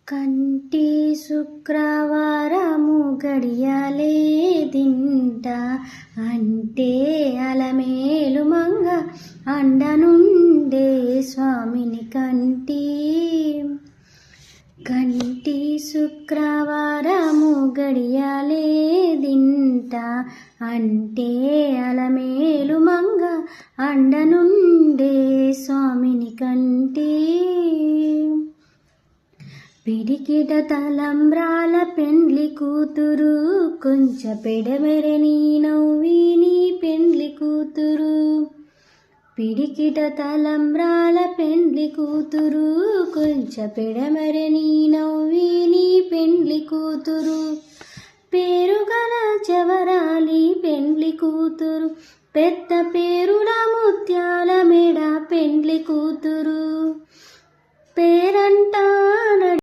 కంటి శుక్రవారము గడియాలే దింట అంటే అలమేలు మంగ అండనుండే స్వామిని కంటి శుక్రవారము గడియాలే దింట అంటే అలమేలు మంగ అండనుండే స్వామిని కంటి పిడికిట తలంబ్రాల పెండ్లి కూతురు కొంచెం పెడమెరె నీ నవ్విని పెండ్లి కూతురు పిడికిట తలంబ్రాల పెండ్లి కూతురు కొంచెం పెడమెరె నీ నవ్విని పెండ్లి కూతురు